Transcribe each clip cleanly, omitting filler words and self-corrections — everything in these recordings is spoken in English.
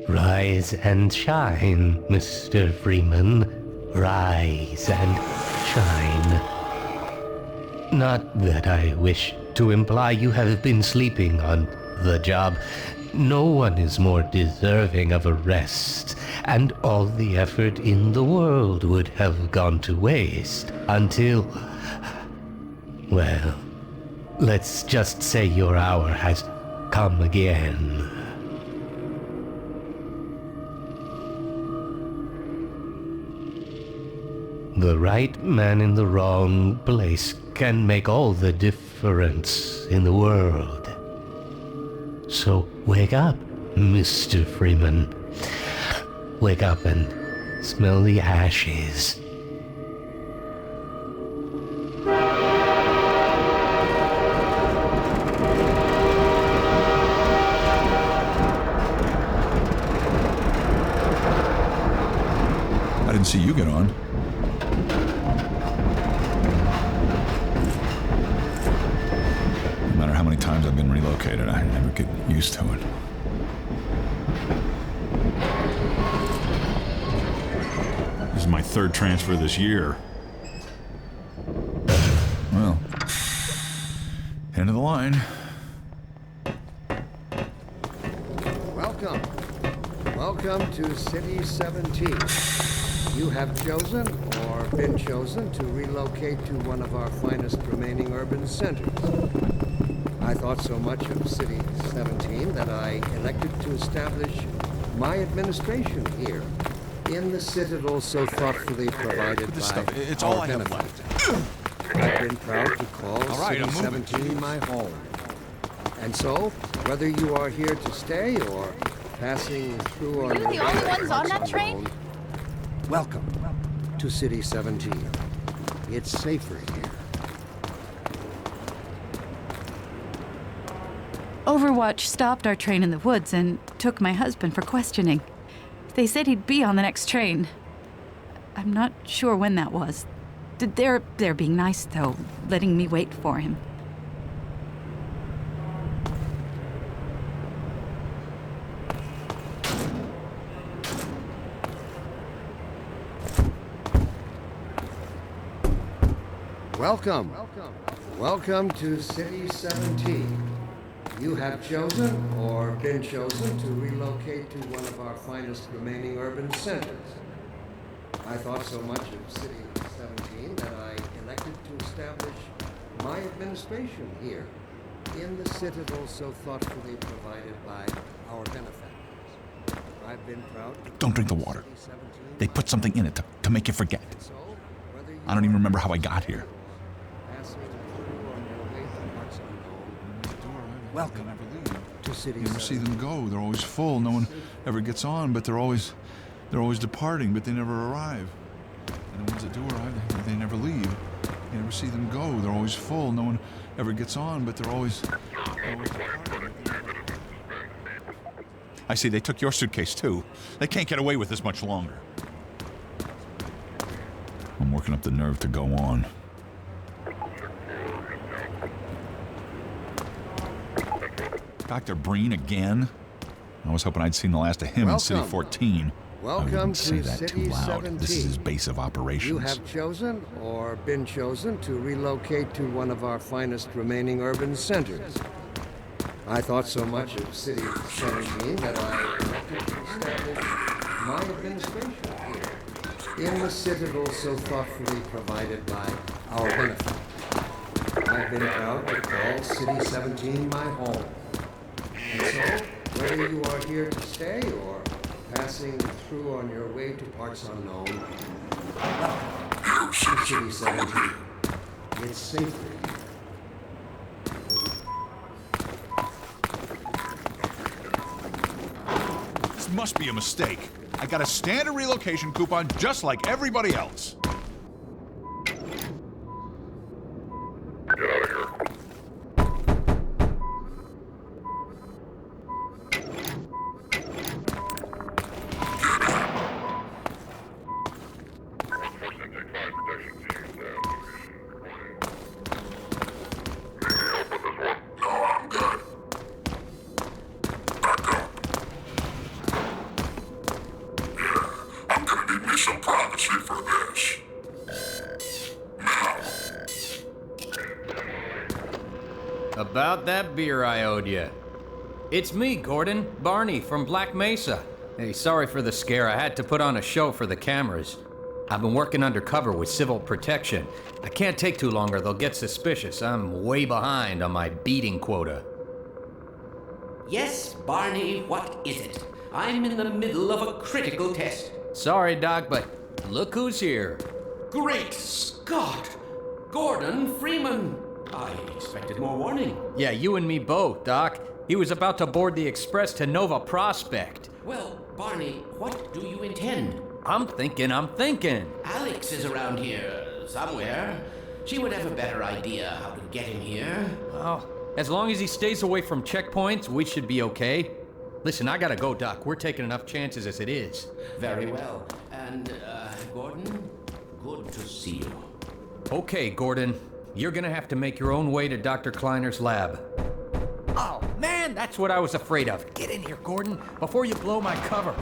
Rise and shine, Mr. Freeman. Rise and shine. Not that I wish to imply you have been sleeping on the job. No one is more deserving of a rest, and all the effort in the world would have gone to waste until... well, let's just say your hour has come again. The right man in the wrong place can make all the difference in the world. So wake up, Mr. Freeman. Wake up and smell the ashes. I didn't see you get on. No matter how many times I've been relocated, I never get used to it. This is my third transfer this year. Well, end of the line. Welcome. Welcome to City 17. You have chosen or been chosen to relocate to one of our finest remaining urban centers. I thought so much of City 17 that I elected to establish my administration here in the citadel so thoughtfully provided by It's our all I have benefactors. left. I've been proud to call right, City 17 my home. And so, whether you are here to stay or passing through on Are you the only ones on that train? Welcome to City 17. It's safer here. Overwatch stopped our train in the woods and took my husband for questioning. They said he'd be on the next train. I'm not sure when that was. They're being nice, though, letting me wait for him. Welcome. Welcome to City 17. You have chosen or been chosen to relocate to one of our finest remaining urban centers. I thought so much of City 17 that I elected to establish my administration here in the citadel so thoughtfully provided by our benefactors. I've been proud to Don't drink the water. City 17 They put something in it to make you forget. So, whether you I don't even remember how I got here. passing through on your way to parts unknown. Welcome to City You never see 17. them go. They're always full. No one ever gets on, but they're always departing, but they never arrive. And the ones that do arrive, they never leave. You never see them go. They're always full. No one ever gets on, but they're always departing. I see they took your suitcase too. They can't get away with this much longer. I'm working up the nerve to go on. Dr. Breen again? I was hoping I'd seen the last of him in City Welcome. 14. I Welcome wouldn't say to that too City loud. 17. This is his base of operations. You have chosen or been chosen to relocate to one of our finest remaining urban centers. I thought so much of City 17 that I elected to establish my administration here in the citadel so thoughtfully provided by our benefactors. I've been proud to call City 17 my home. And so, whether you are here to stay or passing through on your way to parts unknown, welcome to City 17. It's safer here. This must be a mistake. I got a standard relocation coupon just like everybody else. About that beer I owed you. It's me, Gordon, Barney from Black Mesa. Hey, sorry for the scare. I had to put on a show for the cameras. I've been working undercover with civil protection. I can't take too long or they'll get suspicious. I'm way behind on my beating quota. Yes, Barney, what is it? I'm in the middle of a critical test. Sorry, Doc, but look who's here. Great Scott! Gordon Freeman! I expected more warning. Yeah, you and me both, Doc. He was about to board the express to Nova Prospect. Well, Barney, what do you intend? I'm thinking. Alex is around here somewhere. She would have a better idea how to get him here. Well, as long as he stays away from checkpoints, we should be okay. Listen, I gotta go, Doc. We're taking enough chances as it is. Very well. And, Gordon, good to see you. Okay, Gordon. You're gonna have to make your own way to Dr. Kleiner's lab. Oh, man, that's what I was afraid of. Get in here, Gordon, before you blow my cover.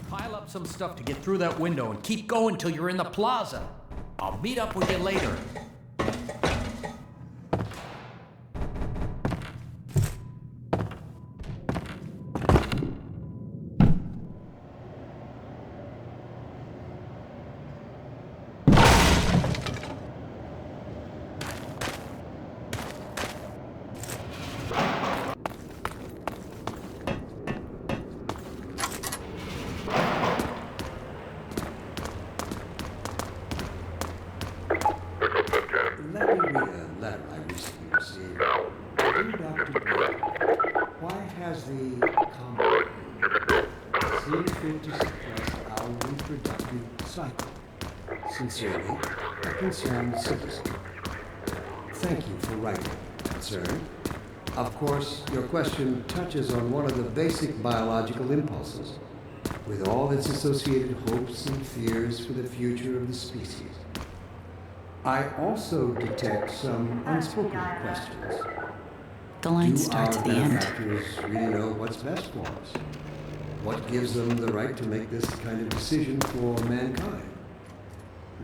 Pile up some stuff to get through that window and keep going till you're in the plaza. I'll meet up with you later. Let me read a letter I recently received. Dear Dr. Breen, why has the comet seen fit to suppress our reproductive cycle? Sincerely, a concerned citizen. Thank you for writing, concerned. Of course, your question touches on one of the basic biological impulses, with all its associated hopes and fears for the future of the species. I also detect some unspoken questions. The line Do starts our at the end. benefactors really know what's best for us? What gives them the right to make this kind of decision for mankind?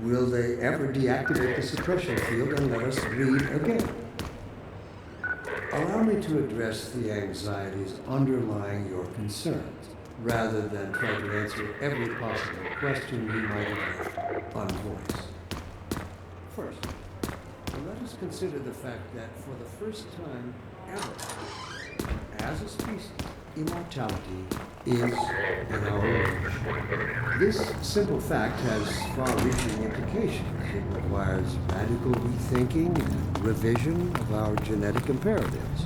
Will they ever deactivate the suppression field and let us breed again? Allow me to address the anxieties underlying your concerns, rather than try to answer every possible question you might have left unvoiced. First, let us consider the fact that for the first time ever, as a species, immortality is in our reach. This simple fact has far-reaching implications. It requires radical rethinking and revision of our genetic imperatives.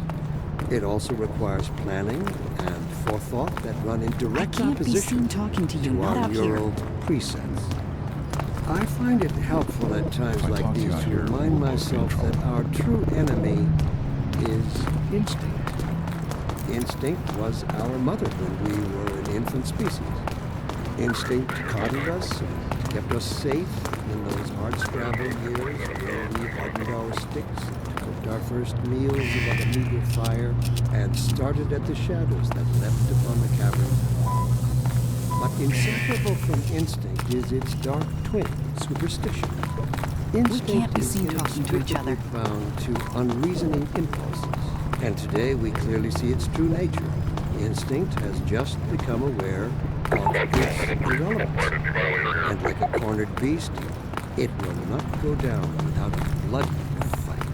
It also requires planning and forethought that run in direct I can't be opposition seen talking to you, not our out here. neural presets. I find it helpful at times If I like talk to you these out to here, remind we'll lose myself control. that our true enemy is instinct. Instinct was our mother when we were an infant species. Instinct coddled us and kept us safe in those hard-scrambled years where we hardened our sticks, cooked our first meals above a meager fire, and started at the shadows that leapt upon the cavern. But inseparable from instinct is its dark twin, superstition. Instinct can't be is seen talking to each other. inextricably bound to unreasoning impulses. And today we clearly see its true nature. Instinct has just become aware of its irrelevance. And like a cornered beast, it will not go down without a bloody fight.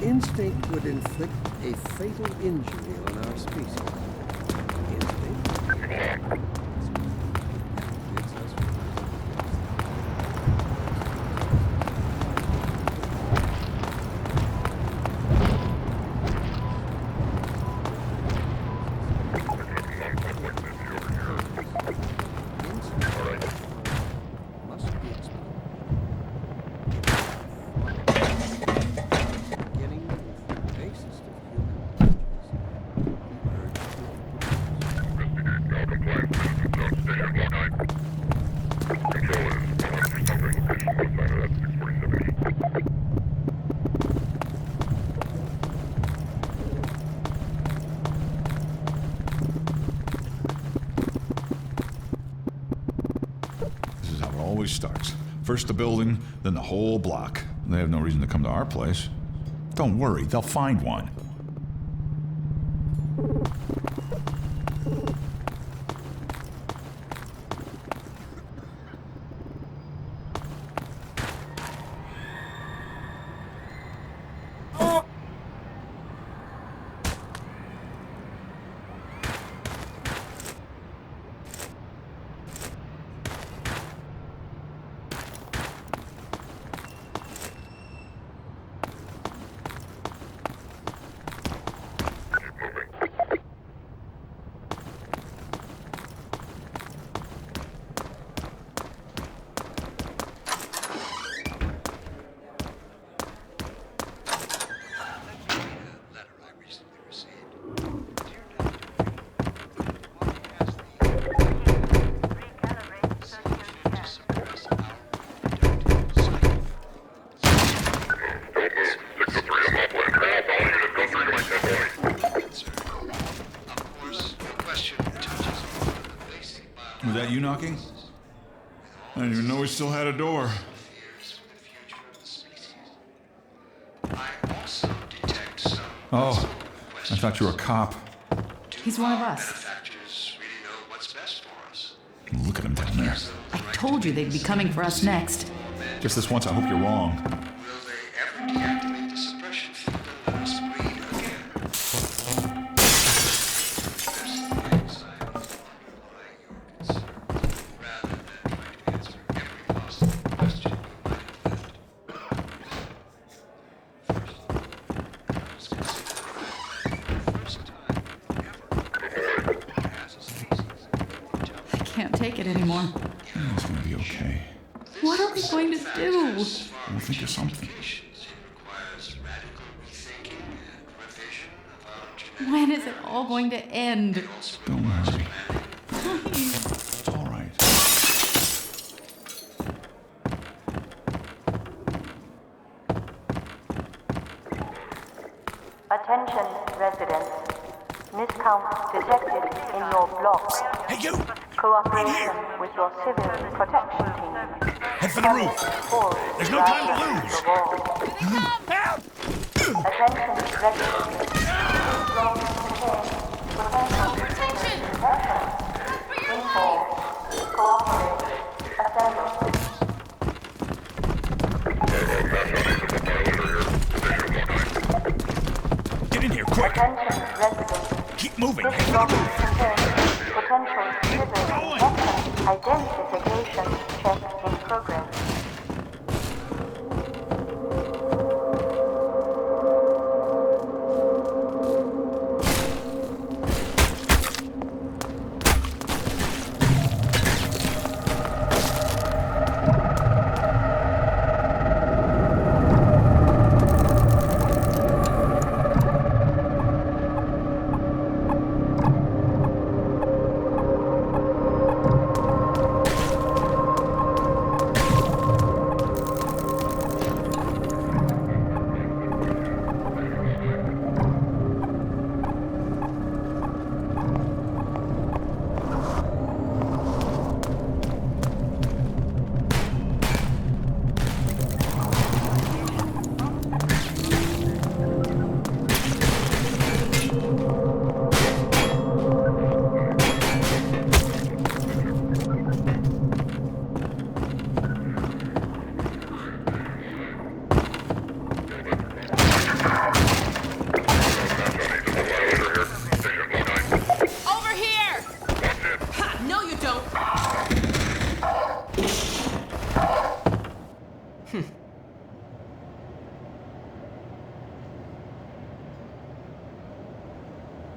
Instinct would inflict a fatal injury on our species. Instinct. This is how it always starts. First the building, then the whole block. They have no reason to come to our place. Don't worry, they'll find one. Was that you knocking? I didn't even know we still had a door. Oh, I thought you were a cop. He's one of us. Look at him down there. I told you they'd be coming for us next. Just this once, I hope you're wrong. Take it anymore. It's gonna be okay. What are we going to do? We'll think of something. When is it all going to end? Don't worry. Please. It's all right. Attention, residents. Miscount detected in your block. Hey, you! Cooperation with your civil protection team. Head for the roof! There's no time to lose! Help! Attention, residents. Cooperate. Assemble. Get in here, quick! Attention, residents. Keep moving! This Head for block the roof! contains potential civil weapon identification check in progress.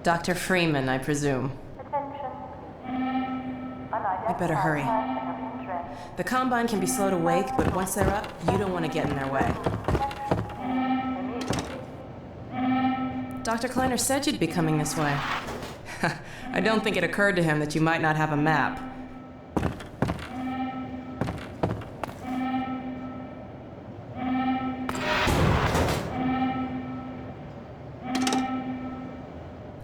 Dr. Freeman, I presume. You better hurry. The Combine can be slow to wake, but once they're up, you don't want to get in their way. Dr. Kleiner said you'd be coming this way. I don't think it occurred to him that you might not have a map.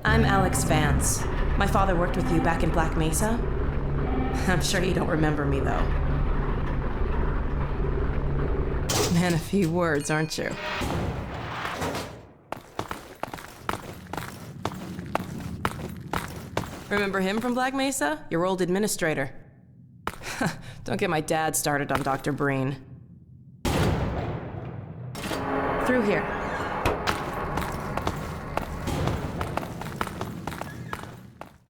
I'm Alex Vance. My father worked with you back in Black Mesa. I'm sure you don't remember me, though. Man, a few words, aren't you? Remember him from Black Mesa? Your old administrator. Don't get my dad started on Dr. Breen. Through here.